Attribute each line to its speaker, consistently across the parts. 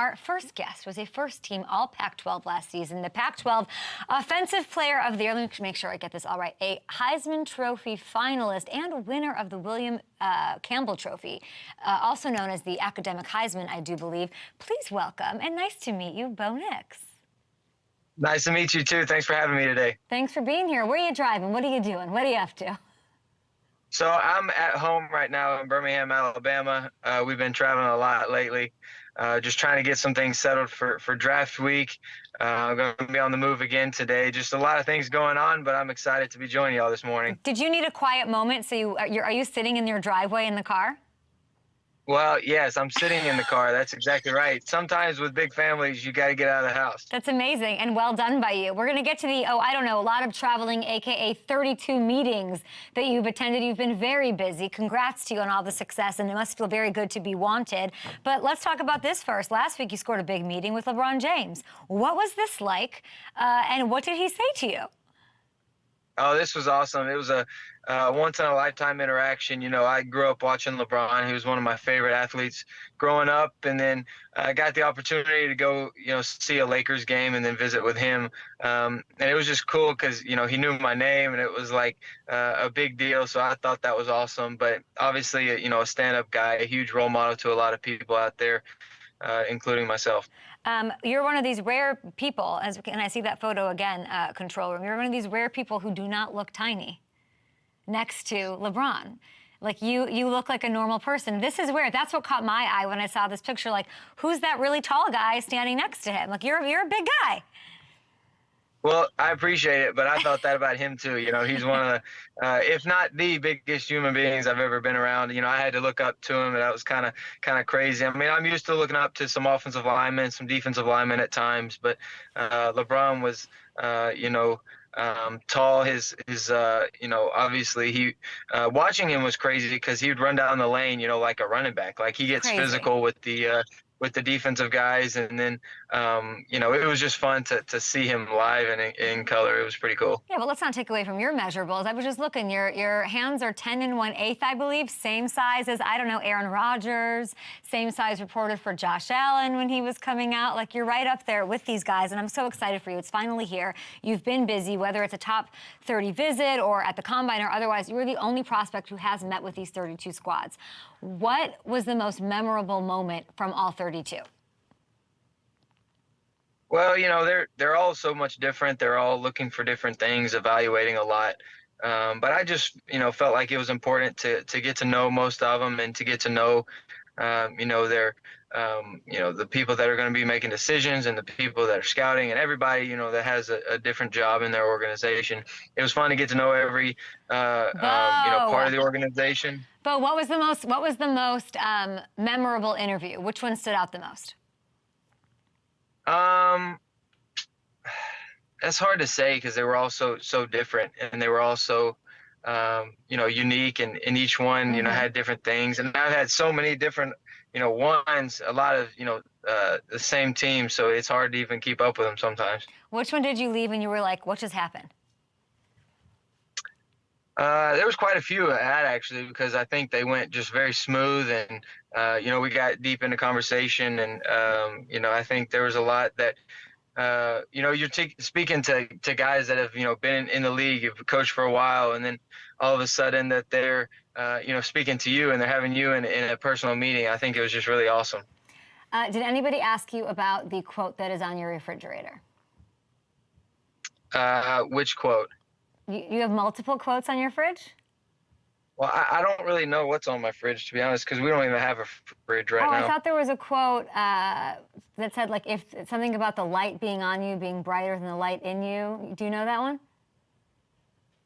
Speaker 1: our first guest was a first-team All-Pac-12 last season, the Pac-12 Offensive Player of the Year. Let me make sure I get this all right. A Heisman Trophy finalist and winner of the William Campbell Trophy, also known as the Academic Heisman, I do believe. Please welcome, and nice to meet you, Bo Nix.
Speaker 2: Nice to meet you, too. Thanks for having me today.
Speaker 1: Thanks for being here. Where are you driving? What are you doing? What are you up to?
Speaker 2: So I'm at home right now in Birmingham, Alabama. We've been traveling a lot lately, just trying to get some things settled for draft week. I'm going to be on the move again today. Just a lot of things going on, but I'm excited to be joining y'all this morning.
Speaker 1: Did you need a quiet moment? So are you sitting in your driveway in the car?
Speaker 2: Well, yes, I'm sitting in the car. That's exactly right. Sometimes with big families, you got to get out of the house.
Speaker 1: That's amazing, and well done by you. We're going to get to the, I don't know, a lot of traveling, a.k.a. 32 meetings that you've attended. You've been very busy. Congrats to you on all the success, and it must feel very good to be wanted. But let's talk about this first. Last week, you scored a big meeting with LeBron James. What was this like, and what did he say to you?
Speaker 2: Oh, this was awesome. It was a once-in-a-lifetime interaction. You know, I grew up watching LeBron. He was one of my favorite athletes growing up, and then I got the opportunity to go, see a Lakers game and then visit with him. And it was just cool because, he knew my name, and it was like a big deal. So I thought that was awesome. But obviously, a stand-up guy, a huge role model to a lot of people out there, including myself.
Speaker 1: You're one of these rare people, and I see that photo again, control room. You're one of these rare people who do not look tiny next to LeBron. Like, you look like a normal person. This is weird. That's what caught my eye when I saw this picture. Like, who's that really tall guy standing next to him? Like, you're a big guy.
Speaker 2: Well, I appreciate it, but I thought that about him too. He's one of the, if not the biggest human beings I've ever been around. I had to look up to him, and that was kind of crazy. I mean, I'm used to looking up to some offensive linemen, some defensive linemen at times, but LeBron was, tall. Obviously watching him was crazy because he would run down the lane, like a running back. Like, he gets physical with the defensive guys, and then it was just fun to see him live and in color. It was pretty cool. Yeah,
Speaker 1: but let's not take away from your measurables. I was just looking. Your hands are 10 1/8, I believe, same size as, I don't know, Aaron Rodgers, same size reported for Josh Allen when he was coming out. Like, you're right up there with these guys, and I'm so excited for you. It's finally here. You've been busy, whether it's a top 30 visit or at the Combine or otherwise. You were the only prospect who has met with these 32 squads. What was the most memorable moment from all 32?
Speaker 2: Well, they're all so much different. They're all looking for different things, evaluating a lot. But I just, felt like it was important to get to know most of them and to get to know, their, the people that are going to be making decisions and the people that are scouting and everybody, that has a different job in their organization. It was fun to get to know every, part of the organization.
Speaker 1: Bo, what was the most memorable interview? Which one stood out the most?
Speaker 2: That's hard to say because they were all so different, and they were all so, unique, and each one, had different things. And I've had so many different, ones, a lot of, the same team. So it's hard to even keep up with them sometimes. Which
Speaker 1: one did you leave and you were like, what just happened?
Speaker 2: There was quite a few I had, actually, because I think they went just very smooth, and, we got deep into conversation, and, I think there was a lot that, you're speaking to guys that have, been in the league, have coached for a while, and then all of a sudden that they're, speaking to you and they're having you in a personal meeting. I think it was just really awesome.
Speaker 1: Did anybody ask you about the quote that is on your refrigerator?
Speaker 2: Which quote?
Speaker 1: You have multiple quotes on your fridge?
Speaker 2: Well, I don't really know what's on my fridge, to be honest, because we don't even have a fridge right now.
Speaker 1: I thought there was a quote that said, like, if something about the light being on you being brighter than the light in you. Do you know that one?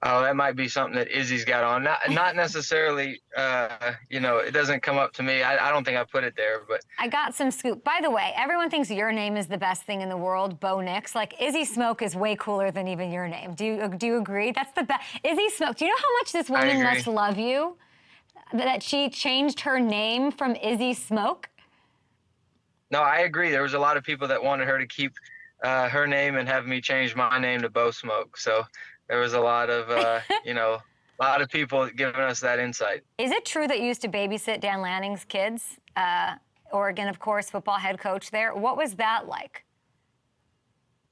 Speaker 2: Oh, that might be something that Izzy's got on. Not necessarily, it doesn't come up to me. I don't think I put it there, but.
Speaker 1: I got some scoop. By the way, everyone thinks your name is the best thing in the world, Bo Nix. Like, Izzy Smoke is way cooler than even your name. Do you agree? That's the best. Izzy Smoke, do you know how much this woman must love you? That she changed her name from Izzy Smoke?
Speaker 2: No, I agree. There was a lot of people that wanted her to keep her name and have me change my name to Bo Smoke. So there was a lot of, a lot of people giving us that insight.
Speaker 1: Is it true that you used to babysit Dan Lanning's kids Oregon, of course, football head coach there. What was that like?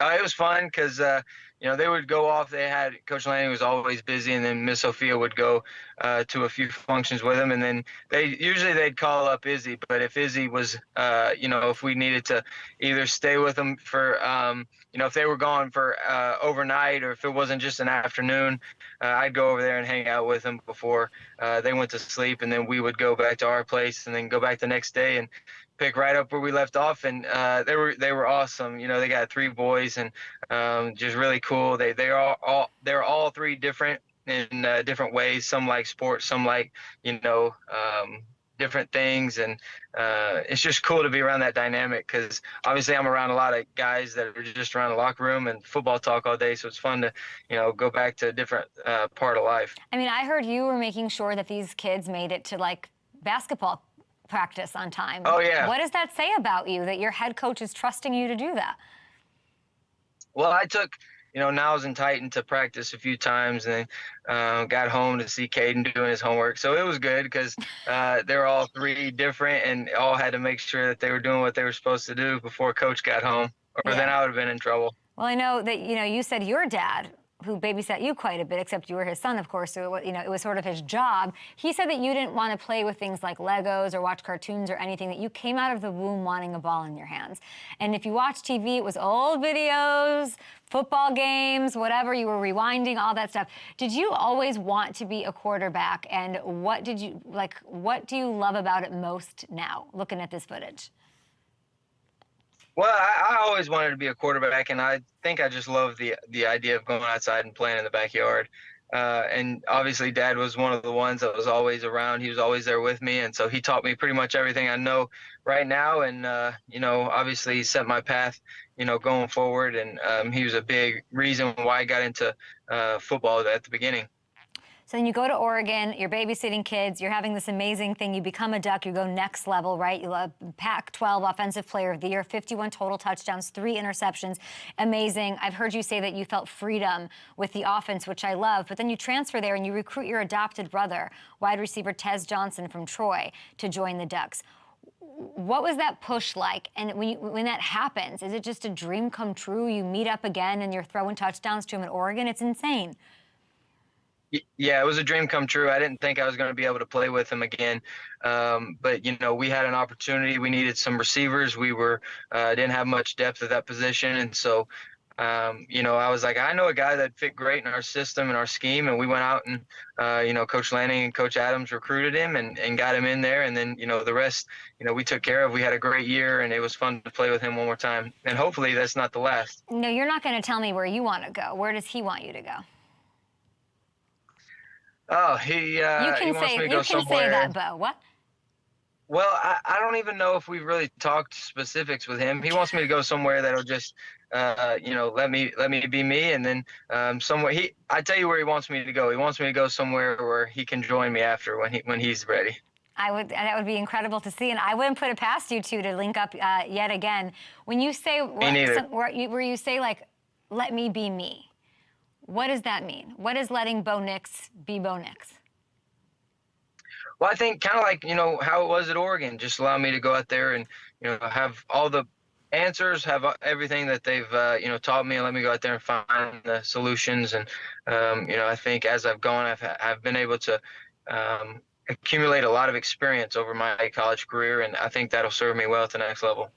Speaker 2: It was fun because they would go off. They had Coach Lanning was always busy, and then Miss Sophia would go to a few functions with him, and then they'd call up Izzy. But if Izzy was, if we needed to either stay with them for, if they were gone for overnight, or if it wasn't just an afternoon, I'd go over there and hang out with them before they went to sleep, and then we would go back to our place, and then go back the next day and pick right up where we left off. And they were awesome. They got 3 boys, and just really cool. They're all 3 different in different ways. Some like sports, some like different things, and it's just cool to be around that dynamic, because obviously I'm around a lot of guys that are just around the locker room and football talk all day, so it's fun to go back to a different part of life.
Speaker 1: I mean, I heard you were making sure that these kids made it to like basketball practice on time.
Speaker 2: Oh, yeah.
Speaker 1: What does that say about you, that your head coach is trusting you to do that?
Speaker 2: Well, I took, Niles and Titan to practice a few times, and then got home to see Caden doing his homework. So it was good, because they're all 3 different, and all had to make sure that they were doing what they were supposed to do before Coach got home, or then I would have been in trouble.
Speaker 1: Well, I know that, you said your dad, who babysat you quite a bit, except you were his son, of course, so it was sort of his job. He said that you didn't want to play with things like Legos or watch cartoons or anything, that you came out of the womb wanting a ball in your hands. And if you watch TV, it was old videos, football games, whatever, you were rewinding, all that stuff. Did you always want to be a quarterback? And what do you love about it most now, looking at this footage?
Speaker 2: Well, I always wanted to be a quarterback, and I think I just love the idea of going outside and playing in the backyard. And obviously, Dad was one of the ones that was always around. He was always there with me, and so he taught me pretty much everything I know right now. And obviously, he set my path, going forward. And he was a big reason why I got into football at the beginning.
Speaker 1: So then you go to Oregon, you're babysitting kids, you're having this amazing thing, you become a Duck, you go next level, right? You love Pac-12 Offensive Player of the Year, 51 total touchdowns, 3 interceptions, amazing. I've heard you say that you felt freedom with the offense, which I love, but then you transfer there and you recruit your adopted brother, wide receiver Tez Johnson from Troy, to join the Ducks. What was that push like? And when that happens, is it just a dream come true? You meet up again and you're throwing touchdowns to him in Oregon? It's insane.
Speaker 2: Yeah, it was a dream come true. I didn't think I was going to be able to play with him again. But, we had an opportunity. We needed some receivers. We didn't have much depth at that position. And so, I was like, I know a guy that fit great in our system and our scheme. And we went out and, Coach Lanning and Coach Adams recruited him and got him in there. And then, the rest, we took care of. We had a great year, and it was fun to play with him one more time. And hopefully that's not the last.
Speaker 1: No, you're not going to tell me where you want to go. Where does he want you to go?
Speaker 2: Oh, he wants me to go somewhere.
Speaker 1: You can say that, Bo. What?
Speaker 2: Well, I don't even know if we've really talked specifics with him. He wants me to go somewhere that'll just, let me be me, and then somewhere. I tell you where he wants me to go. He wants me to go somewhere where he can join me after when he's ready.
Speaker 1: That would be incredible to see, and I wouldn't put it past you two to link up yet again. When you say where you say like, let me be me. What does that mean? What is letting Bo Nix be Bo Nix?
Speaker 2: Well, I think kind of like, how it was at Oregon. Just allow me to go out there and, have all the answers, have everything that they've, taught me, and let me go out there and find the solutions. And, I think as I've gone, I've been able to accumulate a lot of experience over my college career, and I think that'll serve me well at the next level.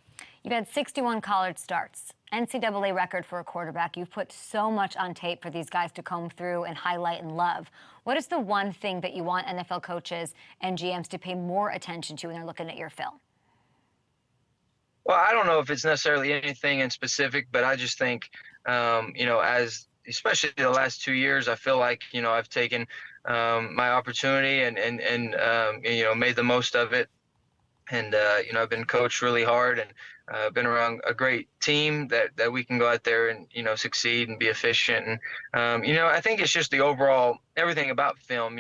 Speaker 1: You've had 61 college starts. NCAA record for a quarterback. You've put so much on tape for these guys to comb through and highlight and love. What is the one thing that you want NFL coaches and GMs to pay more attention to when they're looking at your film?
Speaker 2: Well, I don't know if it's necessarily anything in specific, but I just think, especially the last 2 years, I feel like, I've taken my opportunity and made the most of it. And, I've been coached really hard and been around a great team that we can go out there and, succeed and be efficient. And, I think it's just the overall everything about film,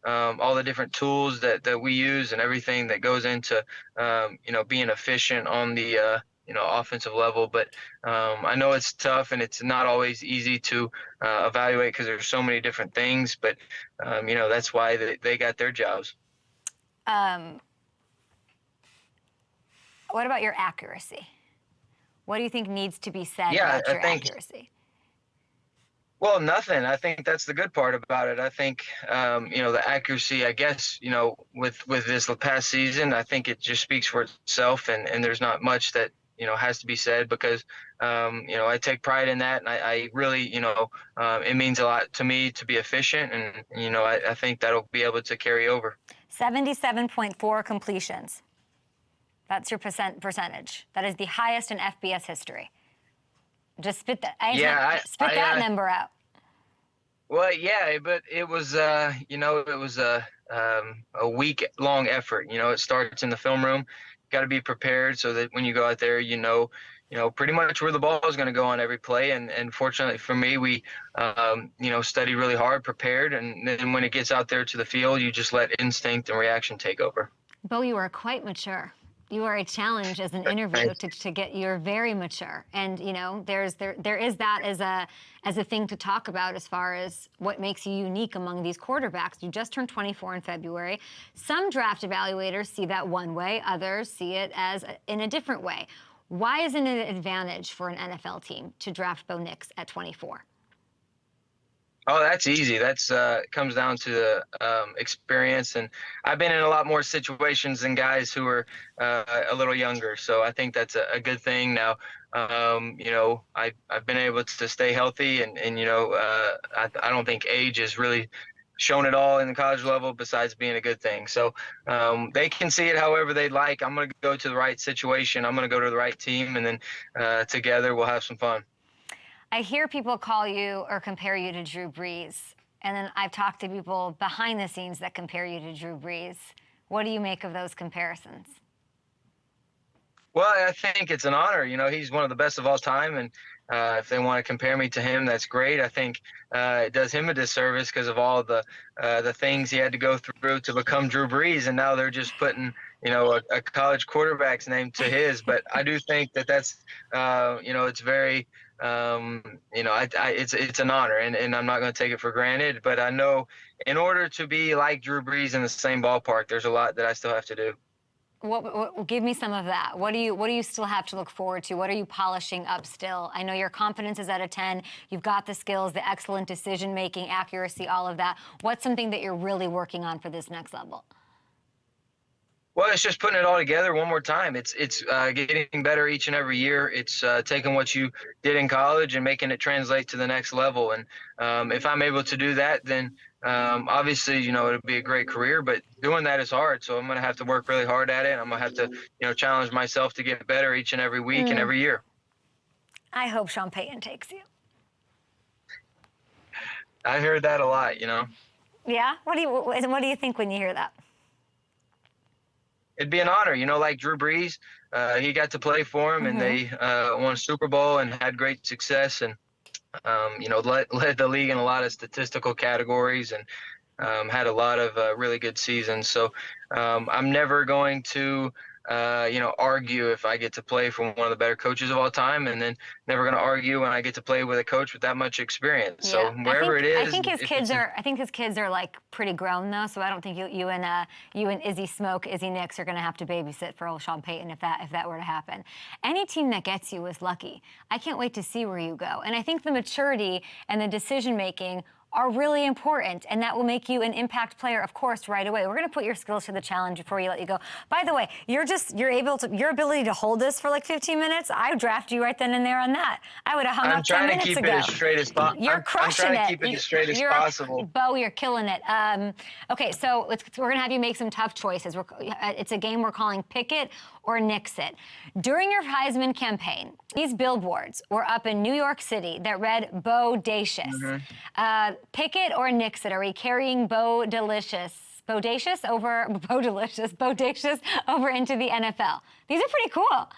Speaker 2: all the different tools that we use and everything that goes into, being efficient on the, offensive level. But I know it's tough and it's not always easy to evaluate because there's so many different things. But, that's why they got their jobs.
Speaker 1: What about your accuracy? What do you think needs to be said
Speaker 2: Yeah,
Speaker 1: about
Speaker 2: I
Speaker 1: your
Speaker 2: think.
Speaker 1: accuracy?
Speaker 2: Well, nothing. I think that's the good part about it. I think, the accuracy, I guess, with this past season, I think it just speaks for itself, and there's not much that, has to be said because, I take pride in that. And I really, it means a lot to me to be efficient. And, I think that'll be able to carry over.
Speaker 1: 77.4 completions. That's your percentage. That is the highest in FBS history. Just spit that. Spit that number out.
Speaker 2: Well, yeah, but it was, it was a week-long effort. It starts in the film room. Got to be prepared so that when you go out there, pretty much where the ball is going to go on every play. And fortunately for me, we, study really hard, prepared, and then when it gets out there to the field, you just let instinct and reaction take over.
Speaker 1: Bo, you are quite mature. You are a challenge as an interview to get. You're very mature, and there is that as a thing to talk about as far as what makes you unique among these quarterbacks. You just turned 24 in February. Some draft evaluators see that one way, others see it as in a different way. Why isn't it an advantage for an NFL team to draft Bo Nix at 24?
Speaker 2: Oh, that's easy. That's comes down to the experience, and I've been in a lot more situations than guys who are a little younger. So I think that's a good thing. Now, I've been able to stay healthy, and I don't think age has really shown it all in the college level besides being a good thing. So they can see it however they'd like. I'm going to go to the right situation. I'm going to go to the right team, and then together we'll have some fun.
Speaker 1: I hear people call you or compare you to Drew Brees, and then I've talked to people behind the scenes that compare you to Drew Brees. What do you make of those comparisons?
Speaker 2: Well, I think it's an honor. He's one of the best of all time, and if they want to compare me to him, that's great. I think it does him a disservice because of all the things he had to go through to become Drew Brees, and now they're just putting a college quarterback's name to his. But I do think that's it's very it's an honor, and I'm not going to take it for granted. But I know in order to be like Drew Brees in the same ballpark, there's a lot that I still have to do.
Speaker 1: What give me some of that. What do you still have to look forward to? What are you polishing up still? I know your confidence is at a 10. You've got the skills, the excellent decision making, accuracy, all of that. What's something that you're really working on for this next level?
Speaker 2: Well, it's just putting it all together one more time. It's getting better each and every year. It's taking what you did in college and making it translate to the next level. And if I'm able to do that, then obviously, it'll be a great career. But doing that is hard. So I'm going to have to work really hard at it. I'm going to have to, challenge myself to get better each and every week and every year.
Speaker 1: I hope Sean Payton takes you.
Speaker 2: I heard that a lot,
Speaker 1: Yeah? What do you think when you hear that?
Speaker 2: It'd be an honor, like Drew Brees. He got to play for him, and they won a Super Bowl and had great success, and led the league in a lot of statistical categories, and had a lot of really good seasons. So I'm never going to argue if I get to play for one of the better coaches of all time, and then never going to argue when I get to play with a coach with that much experience.
Speaker 1: Yeah.
Speaker 2: So wherever it is,
Speaker 1: I think his kids are like pretty grown though, so I don't think you and Izzy Nix are going to have to babysit for old Sean Payton if that were to happen. Any team that gets you is lucky. I can't wait to see where you go, and I think the maturity and the decision making are really important, and that will make you an impact player, of course, right away. We're going to put your skills to the challenge before we let you go. By the way, your ability to hold this for like 15 minutes, I would draft you right then and there on that. I would have hung up 10 minutes ago.
Speaker 2: I'm trying to keep it as straight as possible.
Speaker 1: You're crushing it.
Speaker 2: I'm trying to keep it as straight as possible.
Speaker 1: Bo, you're killing it. Okay, so we're going to have you make some tough choices. It's a game we're calling Pick It or Nix It. During your Heisman campaign, these billboards were up in New York City that read Bodacious. Pick it or nix it. Are we carrying Bodacious over into the NFL? These are pretty cool.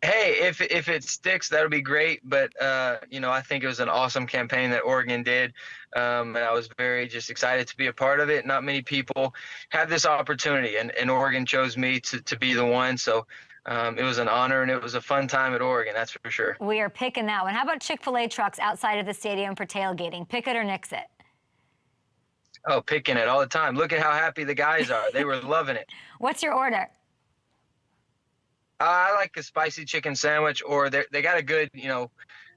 Speaker 2: Hey, if it sticks, that'll be great. But I think it was an awesome campaign that Oregon did, and I was very just excited to be a part of it. Not many people have this opportunity, and Oregon chose me to be the one. So it was an honor, and it was a fun time at Oregon, that's for sure.
Speaker 1: We are picking that one. How about Chick-fil-A trucks outside of the stadium for tailgating? Pick it or nix it?
Speaker 2: Oh, picking it all the time. Look at how happy the guys are. They were loving it.
Speaker 1: What's your order?
Speaker 2: I like a spicy chicken sandwich, or they got a good,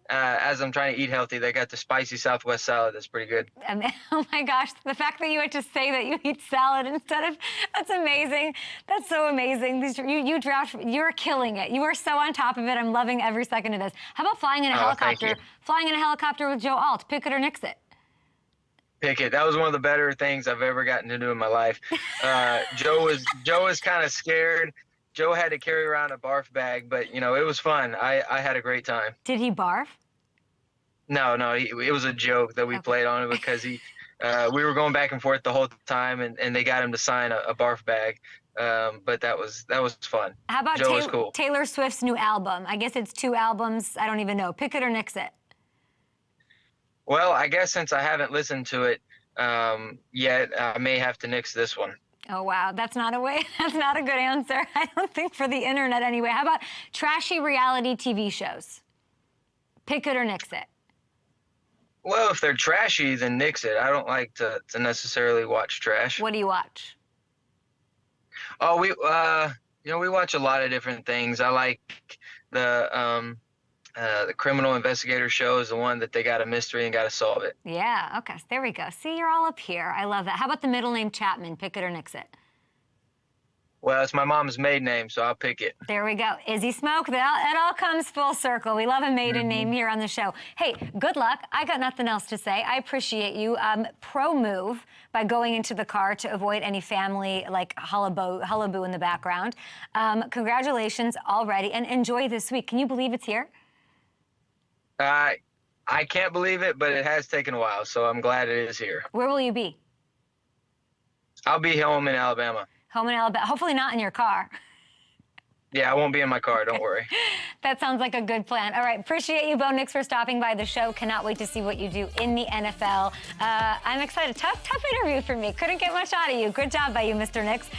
Speaker 2: as I'm trying to eat healthy, they got the spicy Southwest salad. That's pretty good.
Speaker 1: Oh my gosh, the fact that you had to say that you eat salad instead of, that's amazing. That's so amazing. You're killing it. You are so on top of it. I'm loving every second of this. How about flying in a helicopter? Flying in a helicopter with Joe Alt, pick it or nix it?
Speaker 2: Pick it. That was one of the better things I've ever gotten to do in my life. Joe was kind of scared. Joe had to carry around a barf bag, but it was fun. I had a great time.
Speaker 1: Did he barf?
Speaker 2: No, it was a joke that we played on because we were going back and forth the whole time, and they got him to sign a barf bag. But that was fun.
Speaker 1: How about
Speaker 2: Joe was cool.
Speaker 1: Taylor Swift's new album? I guess it's 2 albums. I don't even know. Pick it or nix it.
Speaker 2: Well, I guess since I haven't listened to it yet, I may have to nix this one.
Speaker 1: Oh, wow. That's not a good answer. I don't think for the internet anyway. How about trashy reality TV shows? Pick it or nix it.
Speaker 2: Well, if they're trashy, then nix it. I don't like to necessarily watch trash.
Speaker 1: What do you watch?
Speaker 2: Oh, we watch a lot of different things. I like the criminal investigator show is the one that they got a mystery and got to solve it.
Speaker 1: Yeah, okay, there we go. See, you're all up here. I love that. How about the middle name Chapman? Pick it or nix it?
Speaker 2: Well, it's my mom's maiden name, so I'll pick it.
Speaker 1: There we go. Izzy Smoke, it all comes full circle. We love a maiden name here on the show. Hey, good luck. I got nothing else to say. I appreciate you. Pro move by going into the car to avoid any family, like hullabaloo in the background. Congratulations already, and enjoy this week. Can you believe it's here?
Speaker 2: I can't believe it, but it has taken a while, so I'm glad it is here.
Speaker 1: Where will you be?
Speaker 2: I'll be home in Alabama.
Speaker 1: Home in Alabama. Hopefully not in your car.
Speaker 2: Yeah, I won't be in my car. Don't worry.
Speaker 1: That sounds like a good plan. All right. Appreciate you, Bo Nix, for stopping by the show. Cannot wait to see what you do in the NFL. I'm excited. Tough interview for me. Couldn't get much out of you. Good job by you, Mr. Nix.